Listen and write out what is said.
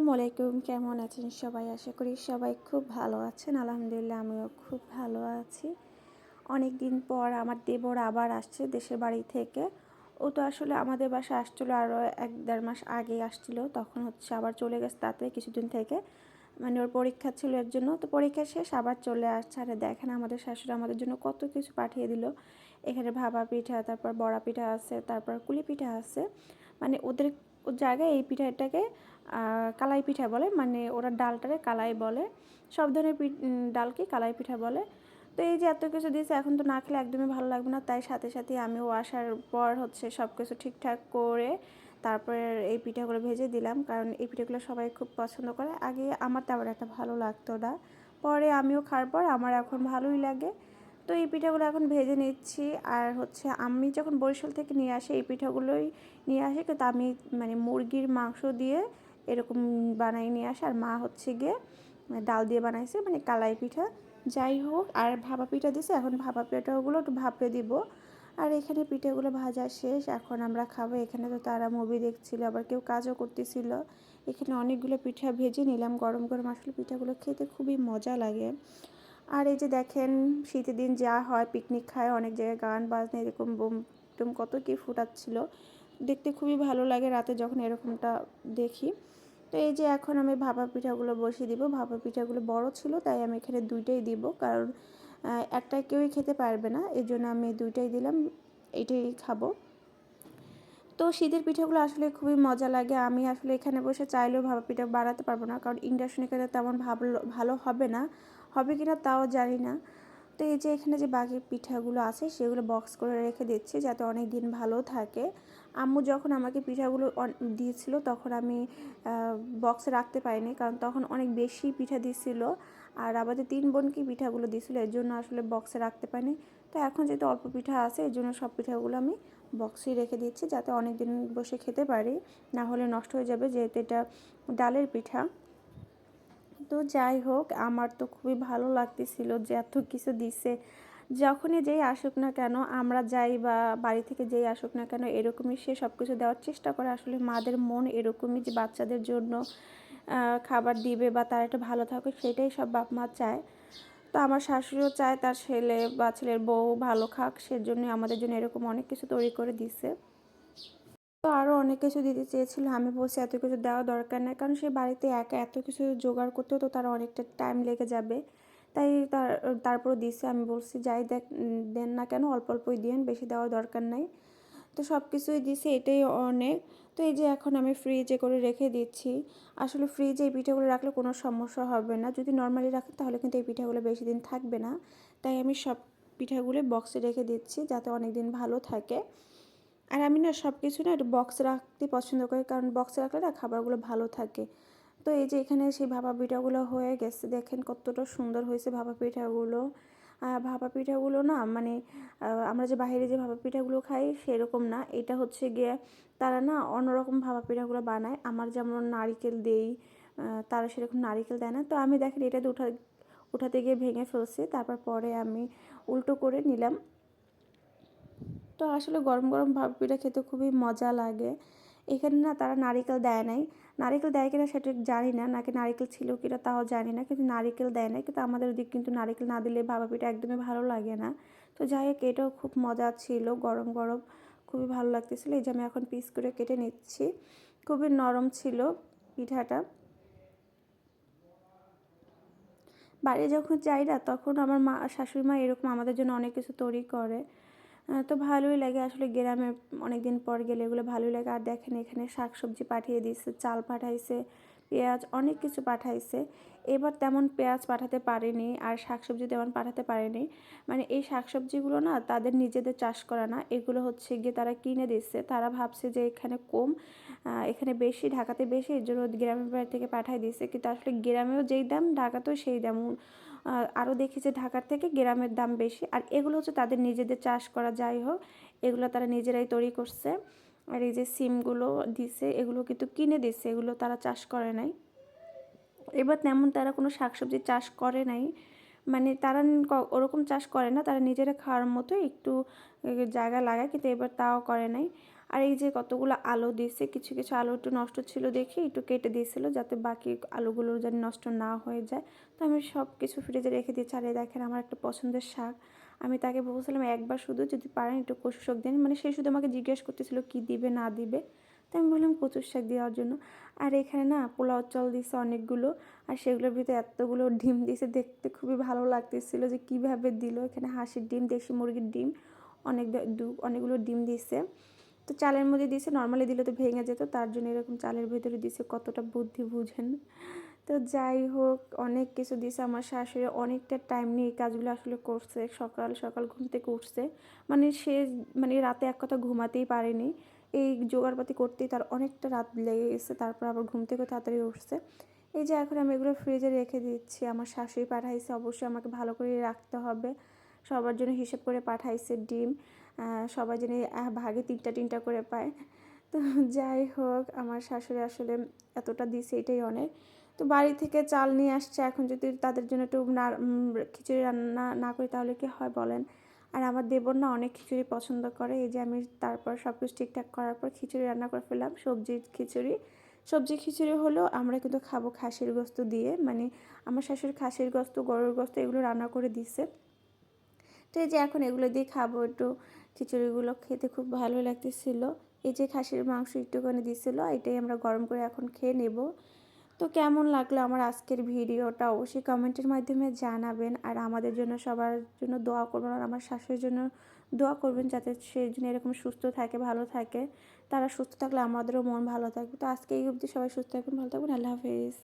আসসালামু আলাইকুম, কেমন আছেন সবাই? আশা করি সবাই খুব ভালো আছেন। আলহামদুলিল্লাহ আমিও খুব ভালো আছি। অনেক দিন পর আমার দেবর আবার আসছে দেশের বাড়ি থেকে। ও তো আসলে আমাদের বাসায় আসছিলো আরও ১-১.৫ মাস আগেই আসছিলো। তখন হচ্ছে আবার চলে গেছে তাড়াতাড়ি কিছুদিন থেকে। মানে ওর পরীক্ষা ছিল এর জন্য। তো পরীক্ষা শেষ আবার চলে আসছে। আর দেখেন আমাদের শাশুড়ি আমাদের জন্য কত কিছু পাঠিয়ে দিল। এখানে ভাপা পিঠা, তারপর বড়া পিঠা আছে, তারপর কুলি পিঠা আছে। মানে ওদের জায়গায় এই পিঠাটাকে কালাই পিঠা বলে, মানে ওরা ডালটারে কালাই বলে। সব ধরনের ডালকে কালাই পিঠা বলে। তো এই যে এত কিছু দিয়েছে, এখন তো না খেলে একদমই ভালো লাগবে না, তাই সাথে সাথে আমিও আসার পর হচ্ছে সব কিছু ঠিকঠাক করে তারপরে এই পিঠাগুলো ভেজে দিলাম, কারণ এই পিঠাগুলো সবাই খুব পছন্দ করে। আগে আমার তেমন একটা ভালো লাগতো না, পরে আমিও খাওয়ার পর আমার এখন ভালোই লাগে। তো এই পিঠাগুলো এখন ভেজে নিচ্ছি। আর হচ্ছে আমি যখন বরিশাল থেকে নিয়ে আসি এই পিঠাগুলোই নিয়ে আসি, কিন্তু আমি মানে মুরগির মাংস দিয়ে এরকম বানাই নিয়ে আসি, আর মা হচ্ছে গিয়ে ডাল দিয়ে বানাইছে, মানে কালাই পিঠা। যাই হোক, আর ভাপা পিঠা দিছে, এখন ভাপা পিঠাগুলো একটু ভাপে দিব। আর এখানে পিঠাগুলো ভাজা শেষ, এখন আমরা খাবো। এখানে তো তারা মুভি দেখছিল, আবার কেউ কাজও করতেছিল। এখানে অনেকগুলো পিঠা ভেজে নিলাম গরম গরম। আসলে পিঠাগুলো খেতে খুবই মজা লাগে। আর এই যে দেখেন, শীতের দিন যা হয় পিকনিক খায়, অনেক জায়গায় গান বাজনা এরকম বোম টোম কত কি ফুটাচ্ছিল, দেখতে খুবই ভালো লাগে রাতে যখন এরকমটা দেখি। তো এই যে এখন আমি ভাপা পিঠাগুলো বসিয়ে দিব। ভাপা পিঠাগুলো বড় ছিল, তাই আমি এখানে দুইটাই দিব, কারণ একটা কেউই খেতে পারবে না, এই জন্য আমি দুইটাই দিলাম, এইটাই খাবো। তো শীতের পিঠাগুলো আসলে খুবই মজা লাগে। আমি আসলে এখানে বসে চাইলেও ভাপা পিঠা বানাতে পারবো না, কারণ ইন্ডাকশনে খেতে তেমন ভালো হবে না, হবে কি না তাও জানি না। তো এই যে এখানে যে বাকি পিঠাগুলো আছে সেগুলো বক্স করে রেখে দিচ্ছি, যাতে অনেক দিন ভালো থাকে। আম্মু যখন আমাকে পিঠাগুলো দিয়েছিল তখন আমি বক্সে রাখতে পারিনি, কারণ তখন অনেক বেশি পিঠা দিয়েছিল, আর আমাদের 3 বোনকে পিঠাগুলো দিয়েছিল, এর জন্য আসলে বক্সে রাখতে পারিনি। তো এখন যেহেতু অল্প পিঠা আছে, এর জন্য সব পিঠাগুলো আমি বক্সেই রেখে দিচ্ছি, যাতে অনেক দিন বসে খেতে পারি, না হলে নষ্ট হয়ে যাবে, যেহেতু এটা ডালের পিঠা। তো যাই হোক, আমার তো খুবই ভালো লাগতেছিল যে এত কিছু দিছে। যখনই যেই আসুক না কেন, আমরা যাই বা বাড়ি থেকে যেই আসুক না কেন, এরকমই সে সব কিছু দেওয়ার চেষ্টা করে। আসলে মাদের মন এরকমই, যে বাচ্চাদের জন্য খাবার দিবে বা তারা একটা ভালো থাকুক, সেটাই সব বাপ মা চায়। তো আমার শাশুড়িও চায় তার ছেলে বা ছেলের বউ ভালো খাক, সেজন্যই আমাদের জন্য এরকম অনেক কিছু তৈরি করে দিছে। তো আরও অনেক কিছু দিতে চেয়েছিল, আমি বলছি এত কিছু দেওয়া দরকার নেই, কারণ সে বাড়িতে একা এত কিছু জোগাড় করতেও তো তার অনেকটা টাইম লেগে যাবে। তাই তারপর দিছে। আমি বলছি যাই দেন না কেন, অল্প অল্পই দিন, বেশি দেওয়ার দরকার নাই। তো সব কিছুই দিছে, এটাই অনেক। তো এই যে এখন আমি ফ্রিজে করে রেখে দিচ্ছি। আসলে ফ্রিজে এই পিঠাগুলো রাখলে কোনো সমস্যা হবে না, যদি নর্মালি রাখেন তাহলে কিন্তু এই পিঠাগুলো বেশি দিন থাকবে না। তাই আমি সব পিঠাগুলো বক্সে রেখে দিচ্ছি, যাতে অনেক দিন ভালো থাকে। আর আমি না সব কিছু না একটু বক্সে রাখতে পছন্দ করি, কারণ বক্সে রাখলে না খাবারগুলো ভালো থাকে। তো এই যে এখানে সেই ভাপা পিঠাগুলো হয়ে গেছে, দেখেন কতটা সুন্দর হয়েছে ভাপা পিঠাগুলো। ভাপা পিঠাগুলো না, মানে আমরা যে বাইরে যে ভাপা পিঠাগুলো খাই সেরকম না, এটা হচ্ছে গিয়ে তারা না অন্যরকম ভাপা পিঠাগুলো বানায়। আমার যেমন নারিকেল দেই, তারা সেরকম নারিকেল দেয় না। তো আমি দেখেন এটাতে উঠাতে গিয়ে ভেঙে ফেলছি, তারপর পরে আমি উল্টো করে নিলাম। তো আসলে গরম গরম ভাপা পিঠা খেতে খুবই মজা লাগে। এখানে না তারা নারিকেল দেয় নাই, নারিকেল দেয় কিনা সেটা জানি না, নাকি নারিকেল ছিল কিনা তাও জানি না, কিন্তু নারিকেল দেয় নাই। কিন্তু আমাদের ওদিকে কিন্তু নারিকেল না দিলে ভাপা পিঠা একদমই ভালো লাগে না। তো যাই হোক, এটাও খুব মজা ছিল, গরম গরম খুবই ভালো লাগতেছিল। এই যে আমি এখন পিস করে কেটে নিচ্ছি, খুবই নরম ছিল পিঠাটা। বাইরে যখন যাই না, তখন আমার শাশুড়ি মা এরকম আমাদের জন্য অনেক কিছু তৈরি করে। তো ভালোই লাগে আসলে, গ্রামে অনেক দিন পর গেলে এগুলো ভালোই লাগে। আর দেখেন এখানে শাকসবজি পাঠিয়ে দিয়েছে, চাল পাঠাইছে, পেঁয়াজ, অনেক কিছু পাঠাইছে। এবার তেমন পেঁয়াজ পাঠাতে পারেনি, আর শাকসবজি তেমন পাঠাতে পারেনি। মানে এই শাকসবজিগুলো না তাদের নিজেদের চাষ করা না, এগুলো হচ্ছে গিয়ে তারা কিনে দিচ্ছে। তারা ভাবছে যে এখানে কম, এখানে বেশি, ঢাকাতে বেশি, এর জন্য গ্রামের বাড়ি থেকে পাঠাই দিচ্ছে। কিন্তু আসলে গ্রামেও যেই দাম, ঢাকাতেও সেই দাম। আরও দেখি যে ঢাকার থেকে গ্রামের দাম বেশি। আর এগুলো হচ্ছে তাদের নিজেদের চাষ করা। যাই হোক, এগুলো তারা নিজেরাই তৈরি করছে। আর এই যে সিমগুলো দিছে, এগুলো কিন্তু কিনে দিচ্ছে, এগুলো তারা চাষ করে নাই। এবার তেমন তারা কোনো শাকসবজি চাষ করে নাই, মানে তারা ওরকম চাষ করে না, তারা নিজেরা খাওয়ার মতো একটু জায়গা লাগায়, কিন্তু এবার তাও করে নাই। আর এই যে কতগুলো আলু দিয়েছে, কিছু কিছু আলু একটু নষ্ট ছিল দেখে একটু কেটে দিয়েছিল যাতে বাকি আলুগুলো যেন নষ্ট না হয়ে যায়। তো আমি সব কিছু ফ্রিজে রেখে দিয়েছি। আর এই দেখেন আমার একটা পছন্দের শাক, আমি তাকে বলছিলাম একবার শুধু যদি পারেন একটু কচু শাক দিন, মানে সে শুধু আমাকে জিজ্ঞেস করতেছিল কী দিবে না দিবে। তো আমি বললাম কচুর শাক দেওয়ার জন্য। আর এখানে না পোলাও চাল দিয়েছে অনেকগুলো, আর সেগুলোর ভিতরে এতগুলো ডিম দিয়েছে, দেখতে খুবই ভালো লাগতেছিল যে কীভাবে দিল। এখানে হাঁসের ডিম, দেশি মুরগির ডিম, অনেকগুলো ডিম দিয়েছে। তো চালের মধ্যে দিয়েছে, নর্মালি দিলে তো ভেঙে যেত, তার জন্য এরকম চালের ভেতরে দিয়েছে, কতটা বুদ্ধি বুঝেন। তো যাই হোক অনেক কিছু দিয়েছে। আমার শাশুড়ি অনেকটা টাইম নিয়ে এই কাজগুলো আসলে করছে, সকাল সকাল ঘুম থেকে উঠছে, মানে সে মানে রাতে এক কথা ঘুমাতেই পারেনি, এই জোগাড়পাতি করতেই তার অনেকটা রাত লেগে গেছে, তারপর আবার ঘুম থেকে তাড়াতাড়ি উঠছে। এই যে এখন আমি এগুলো ফ্রিজে রেখে দিচ্ছি, আমার শাশুড়ি পাঠাইছে, অবশ্যই আমাকে ভালো করে রাখতে হবে। সবার জন্য হিসেব করে পাঠাইছে ডিম, সবাই যেন ভাগে তিনটা তিনটা করে পায়। তো যাই হোক আমার শাশুড়ি আসলে এতটা দিছে, এটাই অনেক। তো বাড়ি থেকে চাল নিয়ে আসছে, এখন যদি তাদের জন্য একটু খিচুড়ি রান্না না করি তাহলে কি হয় বলেন। আর আমার দেবর না অনেক খিচুড়ি পছন্দ করে। এই যে আমি তারপর সব কিছু ঠিকঠাক করার পর খিচুড়ি রান্না করে ফেললাম, সবজি খিচুড়ি হলেও আমরা কিন্তু খাবো খাসির গোস্ত দিয়ে, মানে আমার শাশুড়ি খাসির গোস্ত, গরুর গোস্ত এগুলো রান্না করে দিছে। তো এই যে এখন এগুলো দিয়ে খাবো একটু, খিচুড়িগুলো খেতে খুব ভালো লাগতেছিল। এই যে খাসির মাংস একটুখানি দিছিল, এটাই আমরা গরম করে এখন খেয়ে নেব। তো কেমন লাগলো আমার আজকের ভিডিওটা অবশ্যই কমেন্টের মাধ্যমে জানাবেন। আর আমাদের জন্য সবার জন্য দোয়া করবেন, আর আমার শাশুড়ির জন্য দোয়া করবেন যাতে সে যেন এরকম সুস্থ থাকে, ভালো থাকে। তারা সুস্থ থাকলে আমাদেরও মন ভালো থাকবে। তো আজকে এই অবধি, সবাই সুস্থ থাকবেন, ভালো থাকবেন, আল্লাহ হাফেজ।